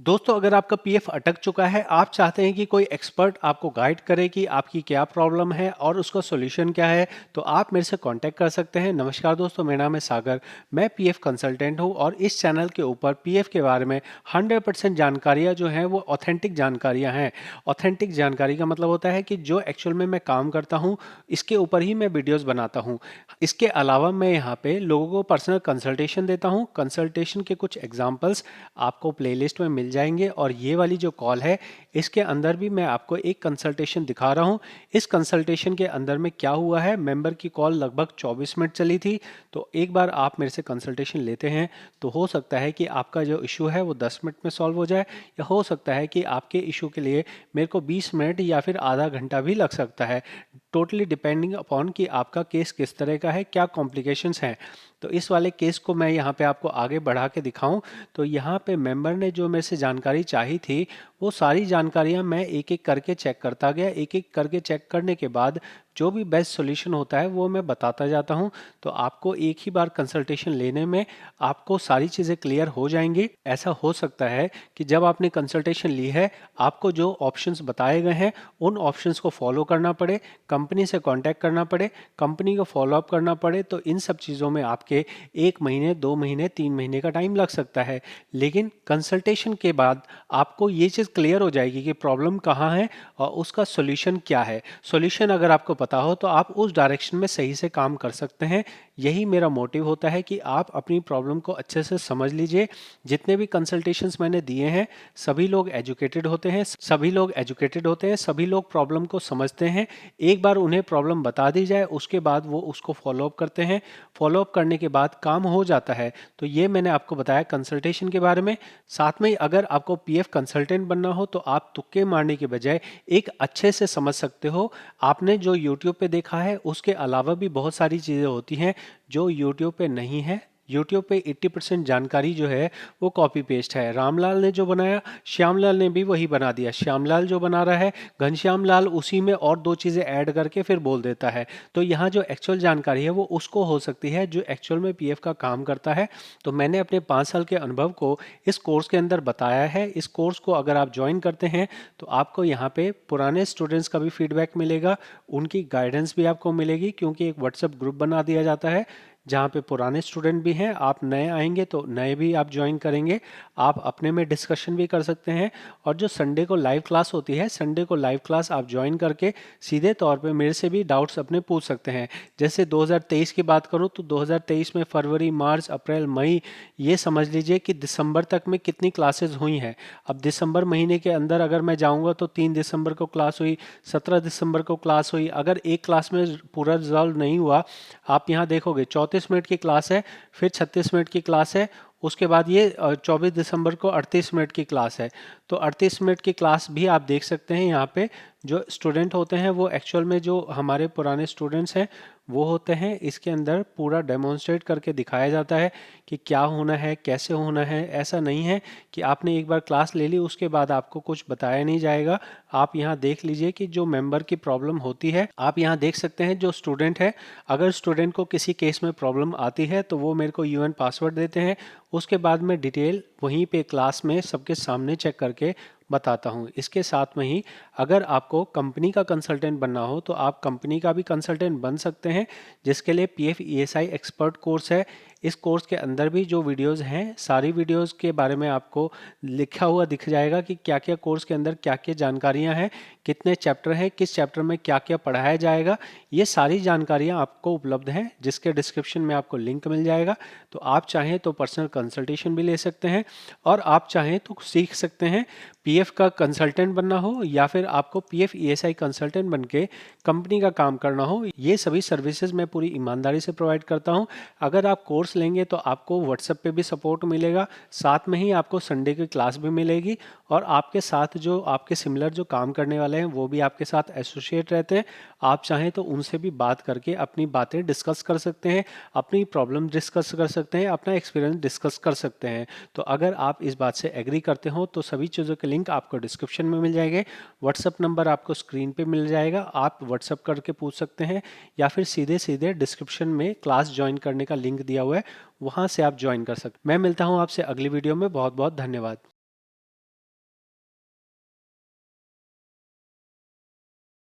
दोस्तों, अगर आपका पीएफ अटक चुका है, आप चाहते हैं कि कोई एक्सपर्ट आपको गाइड करे कि आपकी क्या प्रॉब्लम है और उसका सॉल्यूशन क्या है, तो आप मेरे से कांटेक्ट कर सकते हैं। नमस्कार दोस्तों, मेरा नाम है सागर। मैं पीएफ कंसल्टेंट हूं और इस चैनल के ऊपर पीएफ के बारे में 100% जानकारियां जो हैं वो ऑथेंटिक जानकारियां हैं। ऑथेंटिक जानकारी का मतलब होता है कि जो एक्चुअल में मैं काम करता हूं, इसके ऊपर ही मैं वीडियोज़ बनाता हूं। इसके अलावा मैं यहाँ पे लोगों को पर्सनल कंसल्टेशन देता हूँ। कंसल्टेशन के कुछ एग्जाम्पल्स आपको प्लेलिस्ट में मिल जाएंगे और ये वाली जो कॉल है, इसके अंदर भी मैं आपको एक कंसल्टेशन दिखा रहा हूँ। इस कंसल्टेशन के अंदर में क्या हुआ है, मेंबर की कॉल लगभग 24 मिनट चली थी। तो एक बार आप मेरे से कंसल्टेशन लेते हैं तो हो सकता है कि आपका जो इशू है वो 10 मिनट में सॉल्व हो जाए, या हो सकता है कि आपके इशू के लिए मेरे को 20 मिनट या फिर आधा घंटा भी लग सकता है। टोटली डिपेंडिंग अपॉन कि आपका केस किस तरह का है, क्या कॉम्प्लिकेशंस हैं। तो इस वाले केस को मैं यहाँ पे आपको आगे बढ़ा के दिखाऊं, तो यहाँ पे मेंबर ने जो मेरे से जानकारी चाही थी, वो सारी जानकारियाँ मैं एक एक करके चेक करता गया। एक एक करके चेक करने के बाद जो भी बेस्ट सॉल्यूशन होता है वो मैं बताता जाता हूँ। तो आपको एक ही बार कंसल्टेशन लेने में आपको सारी चीज़ें क्लियर हो जाएंगी। ऐसा हो सकता है कि जब आपने कंसल्टेशन ली है, आपको जो ऑप्शंस बताए गए हैं उन ऑप्शंस को फॉलो करना पड़े, कंपनी से कांटेक्ट करना पड़े, कंपनी को फॉलो अप करना पड़े, तो इन सब चीज़ों में आपके 1 महीने, 2 महीने, 3 महीने का टाइम लग सकता है। लेकिन कंसल्टेशन के बाद आपको ये चीज़ क्लियर हो जाएगी कि प्रॉब्लम कहाँ है और उसका सॉल्यूशन क्या है। सॉल्यूशन अगर आपको पता हो तो आप उस डायरेक्शन में सही से काम कर सकते हैं। यही मेरा मोटिव होता है कि आप अपनी प्रॉब्लम को अच्छे से समझ लीजिए। जितने भी कंसल्टेशंस मैंने दिए हैं, सभी लोग एजुकेटेड होते हैं, सभी लोग प्रॉब्लम को समझते हैं। एक बार उन्हें प्रॉब्लम बता दी जाए, उसके बाद वो उसको फॉलो अप करते हैं। फॉलो अप करने के बाद काम हो जाता है। तो ये मैंने आपको बताया कंसल्टेशन के बारे में। साथ में ही अगर आपको पीएफ कंसल्टेंट बनना हो तो आप तुक्के मारने के बजाय एक अच्छे से समझ सकते हो। आपने जो यूट्यूब पे देखा है उसके अलावा भी बहुत सारी चीज़ें होती हैं जो यूट्यूब पे नहीं है। यूट्यूब पे 80% जानकारी जो है वो कॉपी पेस्ट है। रामलाल ने जो बनाया, श्यामलाल ने भी वही बना दिया। श्यामलाल जो बना रहा है, घनश्याम लाल उसी में और दो चीज़ें ऐड करके फिर बोल देता है। तो यहाँ जो एक्चुअल जानकारी है वो उसको हो सकती है जो एक्चुअल में पीएफ का काम करता है। तो मैंने अपने 5 साल के अनुभव को इस कोर्स के अंदर बताया है। इस कोर्स को अगर आप ज्वाइन करते हैं तो आपको यहाँ पे पुराने स्टूडेंट्स का भी फीडबैक मिलेगा, उनकी गाइडेंस भी आपको मिलेगी, क्योंकि एक व्हाट्सएप ग्रुप बना दिया जाता है जहाँ पे पुराने स्टूडेंट भी हैं। आप नए आएंगे तो नए भी आप ज्वाइन करेंगे, आप अपने में डिस्कशन भी कर सकते हैं। और जो संडे को लाइव क्लास होती है, संडे को लाइव क्लास आप ज्वाइन करके सीधे तौर पे मेरे से भी डाउट्स अपने पूछ सकते हैं। जैसे 2023 की बात करूं तो 2023 में फरवरी, मार्च, अप्रैल, मई, ये समझ लीजिए कि दिसंबर तक में कितनी क्लासेस हुई हैं। अब दिसंबर महीने के अंदर अगर मैं जाऊंगा तो 3 दिसंबर को क्लास हुई, 17 दिसंबर को क्लास हुई। अगर एक क्लास में पूरा रिजॉल्व नहीं हुआ, आप यहाँ देखोगे 34 मिनट की क्लास है, फिर 36 मिनट की क्लास है, उसके बाद ये 24 दिसंबर को 38 मिनट की क्लास है। तो 38 मिनट की क्लास भी आप देख सकते हैं। यहाँ पे जो स्टूडेंट होते हैं वो एक्चुअल में जो हमारे पुराने स्टूडेंट्स हैं वो होते हैं। इसके अंदर पूरा डेमोन्स्ट्रेट करके दिखाया जाता है कि क्या होना है, कैसे होना है। ऐसा नहीं है कि आपने एक बार क्लास ले ली उसके बाद आपको कुछ बताया नहीं जाएगा। आप यहाँ देख लीजिए कि जो मेंबर की प्रॉब्लम होती है, आप यहाँ देख सकते हैं जो स्टूडेंट है, अगर स्टूडेंट को किसी केस में प्रॉब्लम आती है तो वो मेरे को यूएन पासवर्ड देते हैं। उसके बाद मैं डिटेल वहीं पे क्लास में सबके सामने चेक करके बताता हूँ। इसके साथ में ही अगर आपको कंपनी का कंसल्टेंट बनना हो तो आप कंपनी का भी कंसल्टेंट बन सकते हैं, जिसके लिए पीएफ ईएसआई एक्सपर्ट कोर्स है। इस कोर्स के अंदर भी जो वीडियोस हैं, सारी वीडियोस के बारे में आपको लिखा हुआ दिख जाएगा कि क्या क्या कोर्स के अंदर क्या क्या जानकारियां हैं, कितने चैप्टर हैं, किस चैप्टर में क्या क्या पढ़ाया जाएगा। ये सारी जानकारियां आपको उपलब्ध हैं, जिसके डिस्क्रिप्शन में आपको लिंक मिल जाएगा। तो आप चाहें तो पर्सनल कंसल्टेशन भी ले सकते हैं, और आप चाहें तो सीख सकते हैं। पीएफ का कंसल्टेंट बनना हो या फिर आपको पीएफ ईएसआई कंसल्टेंट बन के कंपनी का काम करना हो, ये सभी सर्विसेज मैं पूरी ईमानदारी से प्रोवाइड करता हूं। अगर आप कोर्स लेंगे तो आपको व्हाट्सएप पे भी सपोर्ट मिलेगा, साथ में ही आपको संडे की क्लास भी मिलेगी, और आपके साथ जो आपके सिमिलर जो काम करने वाले हैं वो भी आपके साथ एसोसिएट रहते हैं। आप चाहें तो उनसे भी बात करके अपनी बातें डिस्कस कर सकते हैं, अपनी प्रॉब्लम डिस्कस कर सकते हैं, अपना एक्सपीरियंस डिस्कस कर सकते हैं। तो अगर आप इस बात से एग्री करते हो तो सभी चीज़ों के लिंक आपको डिस्क्रिप्शन में मिल जाएंगे। व्हाट्सअप नंबर आपको स्क्रीन पे मिल जाएगा, आप व्हाट्सअप करके पूछ सकते हैं, या फिर सीधे सीधे डिस्क्रिप्शन में क्लास ज्वाइन करने का लिंक दिया हुआ है, वहाँ से आप ज्वाइन कर सकते हैं। मैं मिलता हूँ आपसे अगली वीडियो में। बहुत बहुत धन्यवाद।